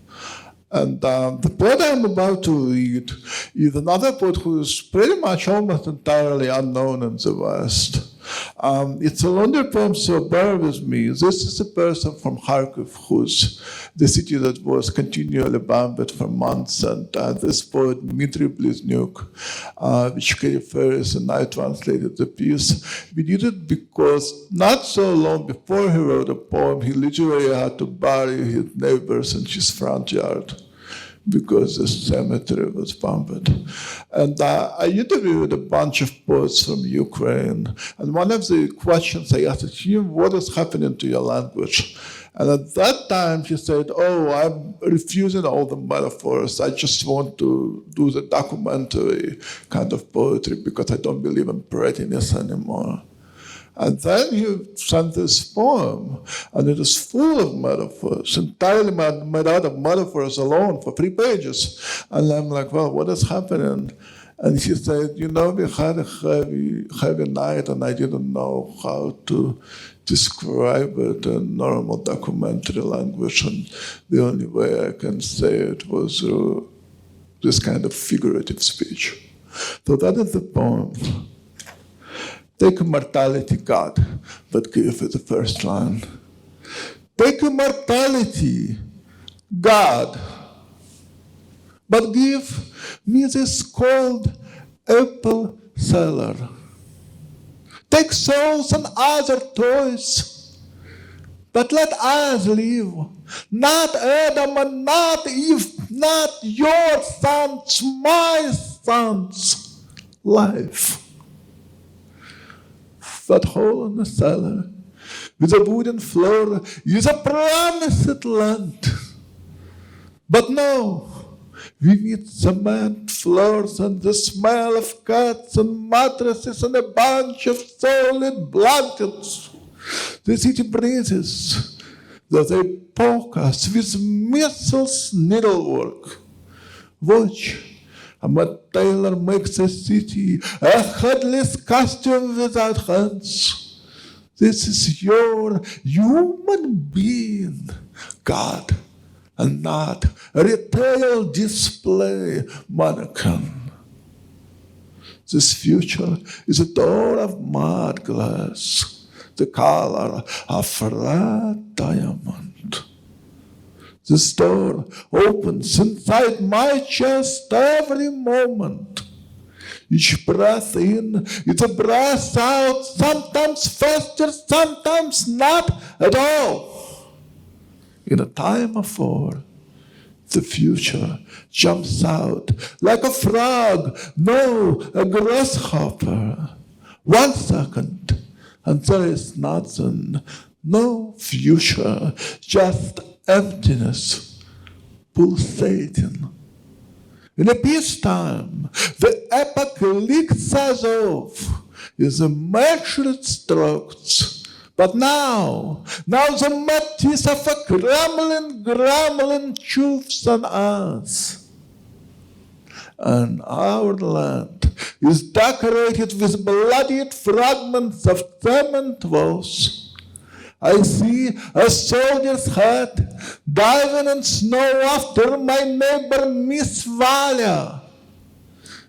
And the poet I'm about to read is another poet who is pretty much almost entirely unknown in the West. It's a longer poem, so bear with me. This is a person from Kharkiv, who's the city that was continually bombed for months. And this poet, Dmitry Bliznuk, which Kerry Ferris and I translated the piece, we did it because not so long before he wrote a poem, he literally had to bury his neighbors in his front yard because the cemetery was bombed. And I interviewed a bunch of poets from Ukraine, and one of the questions I asked him, what is happening to your language? And at that time he said, I'm refusing all the metaphors. I just want to do the documentary kind of poetry because I don't believe in prettiness anymore. And then he sent this poem, and it is full of metaphors, entirely made out of metaphors alone for 3 pages. And I'm like, well, what is happening? And he said, we had a heavy night, and I didn't know how to describe it in normal documentary language, and the only way I can say it was through this kind of figurative speech. So that is the poem. Take immortality, God, but give it the first line. Take immortality, God, but give me this cold apple cellar. Take souls and other toys, but let us live. Not Adam and not Eve, not your sons, my sons' life. That hole in the cellar with a wooden floor is a promised land. But no, we need cement floors and the smell of cats and mattresses and a bunch of solid blankets. The city breezes, though they poke us with missiles needlework. Watch. A tailor makes a city, a headless costume without hands. This is your human being, God, and not a retail display mannequin. This future is a door of mud glass, the color of red diamond. This door opens inside my chest every moment. Each breath in, it's a breath out, sometimes faster, sometimes not at all. In a time of war, the future jumps out like a frog, no, a grasshopper. 1 second, and there is nothing, no future, just emptiness, pulsating. In a peacetime, the apocalypse Azov is a measured strokes. But now the matisse of a grumbling Cheuse on us. And our land is decorated with bloodied fragments of cement walls. I see a soldier's head diving in snow after my neighbor Miss Valia.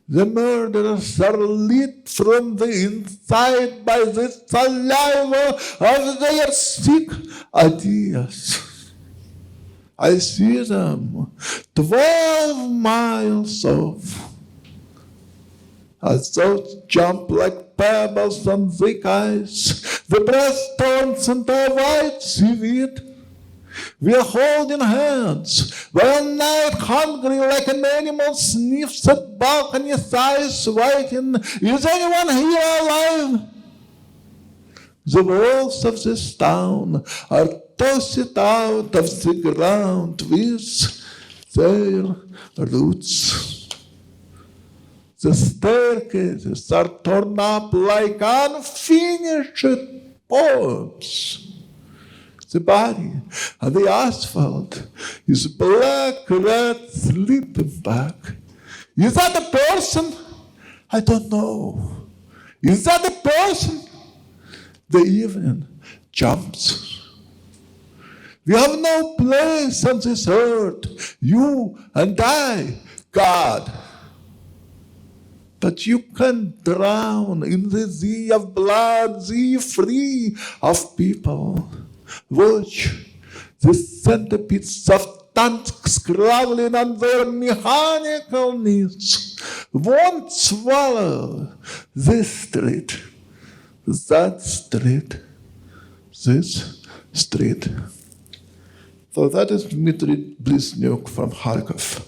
The murderers are lit from the inside by the saliva of their sick ideas. I see them 12 miles off. As those jump like pebbles on thick ice, the breast turns into a white seaweed. We are holding hands, while night hungry like an animal sniffs at balcony's eyes, waiting, is anyone here alive? The walls of this town are tossed out of the ground with their roots. The staircases are torn up like unfinished poems. the body, and the asphalt is black rat sleeping bag. Is that a person? I don't know. Is that a person? The evening jumps. We have no place on this earth, you and I, God. But you can drown in the sea of blood, sea free of people. Watch the centipedes of tanks crawling on their mechanical knees. Won't swallow this street, that street, this street. So that is Dmitry Bliznyuk from Kharkov.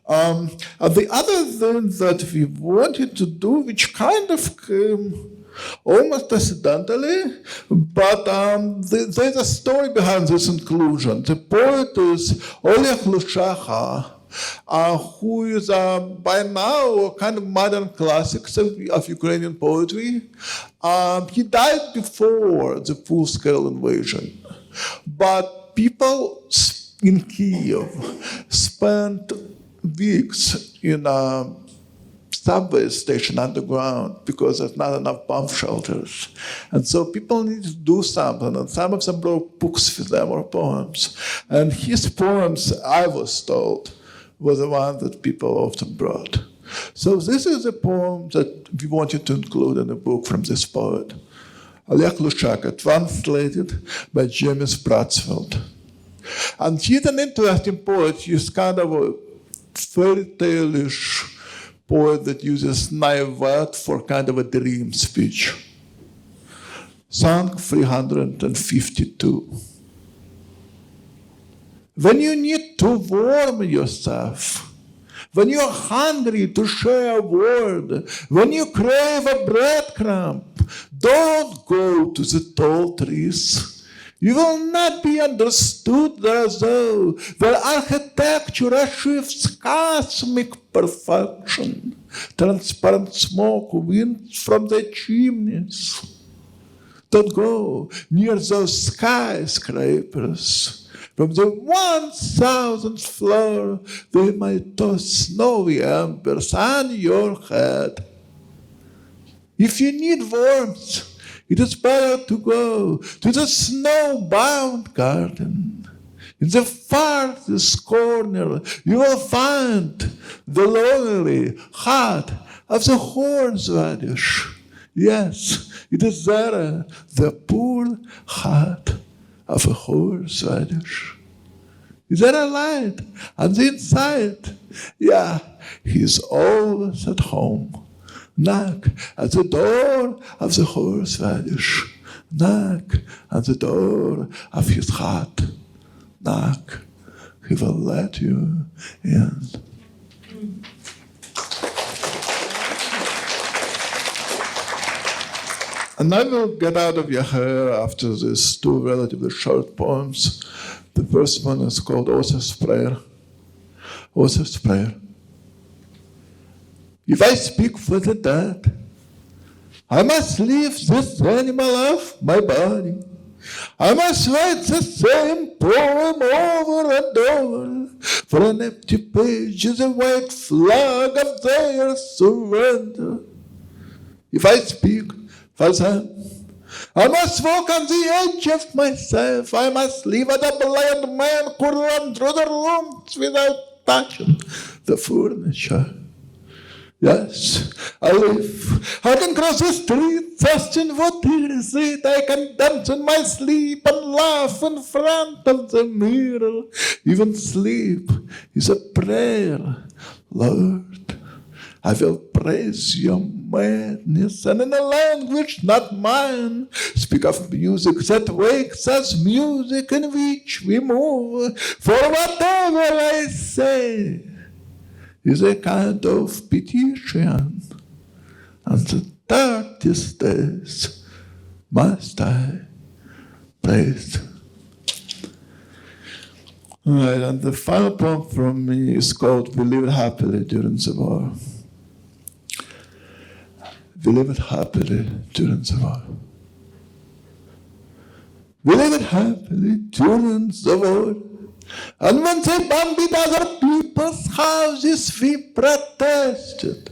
And the other thing that we wanted to do, which kind of came almost accidentally, but there's a story behind this inclusion. The poet is Ilya Kaminsky, who is by now a kind of modern classic of Ukrainian poetry. He died before the full-scale invasion, but people in Kiev spent weeks in a subway station underground because there's not enough bomb shelters. And so people need to do something, and some of them wrote books for them or poems. And his poems, I was told, were the ones that people often brought. So this is a poem that we wanted to include in the book from this poet. Ilya Kaminsky, translated by James Bratsfeld. And he's an interesting poet. He's kind of a fairy tale-ish poet that uses naive word for kind of a dream speech. Song 352. When you need to warm yourself, when you're hungry to share a word, when you crave a breadcrumb, don't go to the tall trees. You will not be understood there though their architecture achieves cosmic perfection. Transparent smoke winds from the chimneys. Don't go near those skyscrapers. From the 1,000th floor, they might toss snowy embers on your head. If you need warmth, it is better to go to the snowbound garden. In the farthest corner, you will find the lonely heart of the horseradish. Yes, it is there, the poor heart of a horseradish. Is there a light on the inside? Yeah, he's always at home. Knock at the door of the horseradish. Knock at the door of his heart. Knock, he will let you in. And I will get out of your hair after these two relatively short poems. The first one is called Author's Prayer. Author's Prayer. If I speak for the dead, I must leave this animal off my body. I must write the same poem over and over. For an empty page is a white flag of their surrender. If I speak for them, I must walk on the edge of myself. I must leave a blind man could run through the rooms without touching the furniture. Yes, I live. I can cross the streets asking what is it. I can dance in my sleep and laugh in front of the mirror. Even sleep is a prayer, Lord. I will praise your madness, and in a language not mine, speak of music that wakes us, music in which we move. For whatever I say is a kind of petition, and the darkest days must I praise. All right, and the final poem from me is called We Lived Happily During the War. We lived happily during the war. We lived happily during the war. And when they bombed other people's houses, we protested.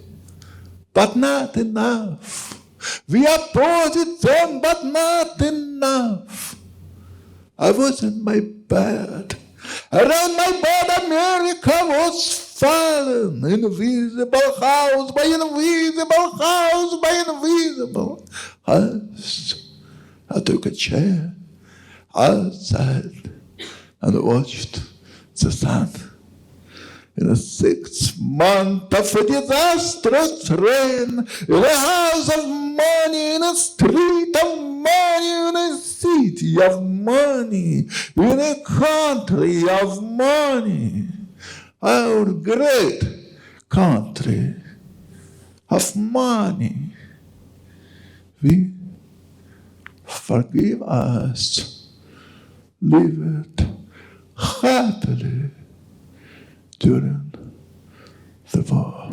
But not enough. We opposed them, but not enough. I was in my bed. Around my bed, America was falling. Invisible house by invisible house by invisible house. I took a chair outside and watched the sun. In the 6th month of a disastrous rain, in a house of money, in a street of money, in a city of money, in a country of money, our great country of money, we forgive us, lived happily during the war.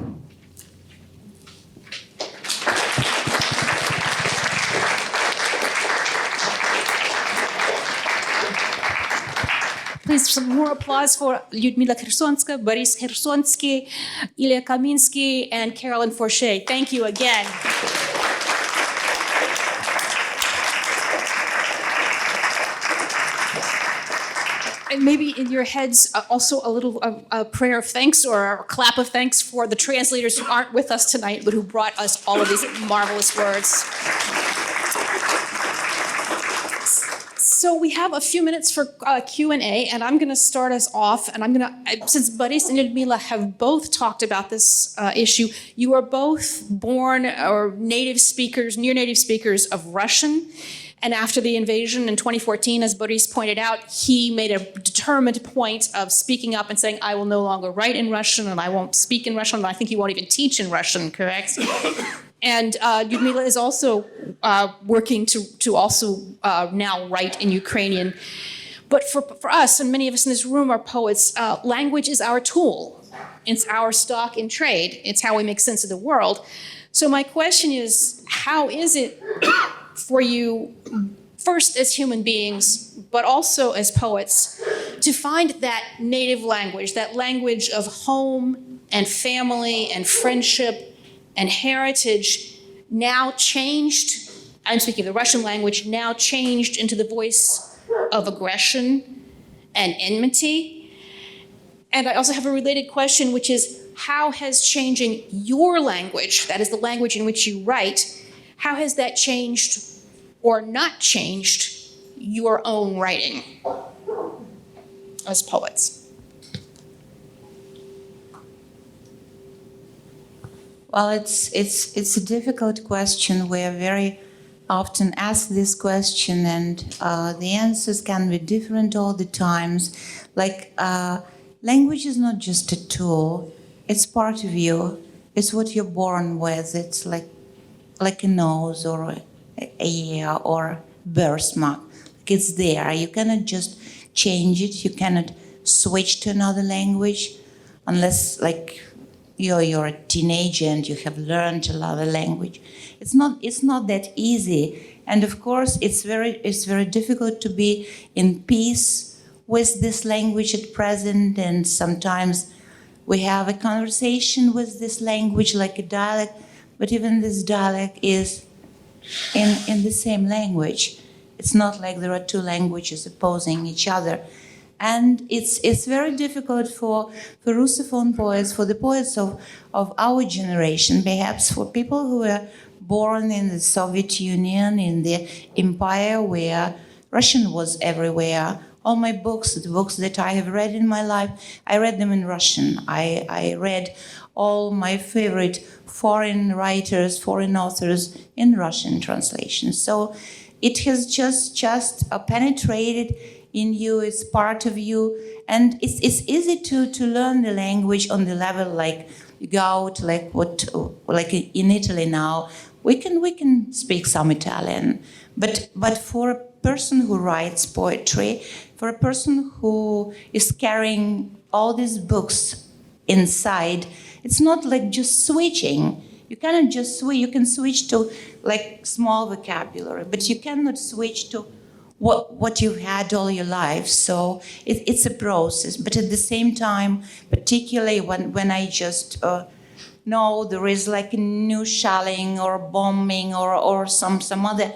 Please, some more applause for Lyudmyla Khersonska, Boris Khersonsky, Ilya Kaminsky, and Carolyn Forché. Thank you again. And maybe in your heads, also a little a prayer of thanks or a clap of thanks for the translators who aren't with us tonight, but who brought us all of these marvelous words. So we have a few minutes for Q&A, and I'm going to start us off. And since Boris and Lyudmyla have both talked about this issue, you are both born or native speakers, near native speakers of Russian. And after the invasion in 2014, as Boris pointed out, he made a determined point of speaking up and saying, I will no longer write in Russian and I won't speak in Russian, and I think he won't even teach in Russian, correct? And Lyudmyla is also working to also now write in Ukrainian. But for us, and many of us in this room are poets, language is our tool. It's our stock in trade. It's how we make sense of the world. So my question is, how is it for you, first as human beings, but also as poets, to find that native language, that language of home and family and friendship and heritage, now changed, I'm speaking of the Russian language, now changed into the voice of aggression and enmity? And I also have a related question, which is, how has changing your language, that is the language in which you write, how has that changed or not changed your own writing as poets? Well, it's a difficult question. We are very often asked this question, and the answers can be different all the times. Like, language is not just a tool. It's part of you. It's what you're born with. It's like a nose or a ear or birthmark. Like, it's there. You cannot just change it. You cannot switch to another language unless, like, you're a teenager and you have learned another language. It's not that easy. And of course, it's very difficult to be in peace with this language at present. And sometimes we have a conversation with this language like a dialect, but even this dialect is in the same language. It's not like there are two languages opposing each other. And it's very difficult for Russophone poets, for the poets of our generation, perhaps for people who were born in the Soviet Union, in the empire where Russian was everywhere. All my books, the books that I have read in my life, I read them in Russian. I read all my favorite foreign writers, foreign authors in Russian translation. So it has just penetrated in you, it's part of you, and it's easy to learn the language on the level like you go out like in Italy now. We can speak some Italian, but for a person who writes poetry, for a person who is carrying all these books inside, it's not like just switching. You cannot just switch. You can switch to like small vocabulary, but you cannot switch to what you've had all your life. So it's a process. But at the same time, particularly when I just know there is like a new shelling or bombing or some other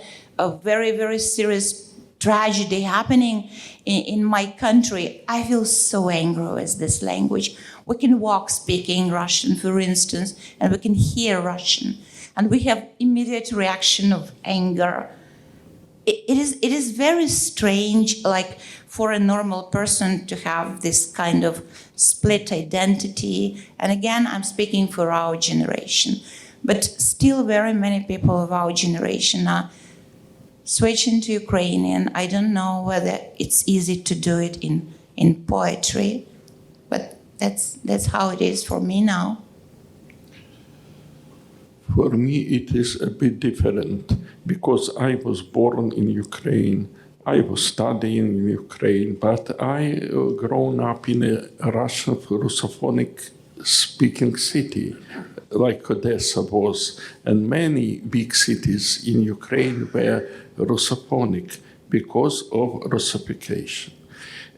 very, very serious tragedy happening in my country, I feel so angry with this language. We can walk speaking Russian, for instance, and we can hear Russian, and we have immediate reaction of anger. It is very strange, like for a normal person to have this kind of split identity. And again, I'm speaking for our generation, but still very many people of our generation are switching to Ukrainian. I don't know whether it's easy to do it in poetry, but that's how it is for me now. For me, it is a bit different because I was born in Ukraine. I was studying in Ukraine, but I grown up in a Russian Russophonic speaking city, like Odessa was, and many big cities in Ukraine were Russophonic because of Russification.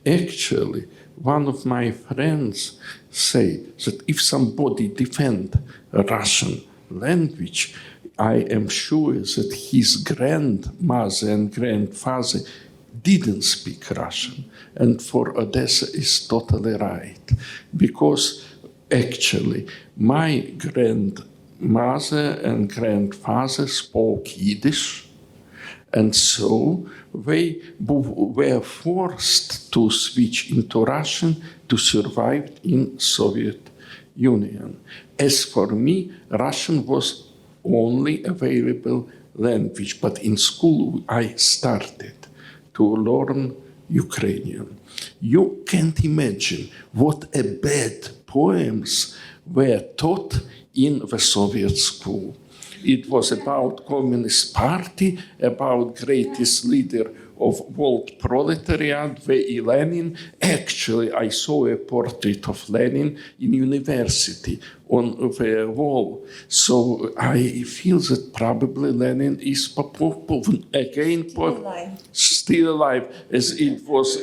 Actually, one of my friends say that if somebody defend Russian language, I am sure that his grandmother and grandfather didn't speak Russian. And for Odessa is totally right, because actually my grandmother and grandfather spoke Yiddish, and so they were forced to switch into Russian to survive in Soviet Union. As for me, Russian was only available language, but in school I started to learn Ukrainian. You can't imagine what a bad poems were taught in the Soviet school. It was about Communist Party, about greatest leader of world proletariat, V.E. Lenin. Actually, I saw a portrait of Lenin in university on the wall. So I feel that probably Lenin is still alive, as it was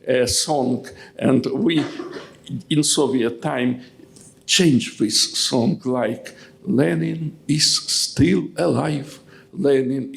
a song. And we, in Soviet time, changed this song like Lenin is still alive. Lenin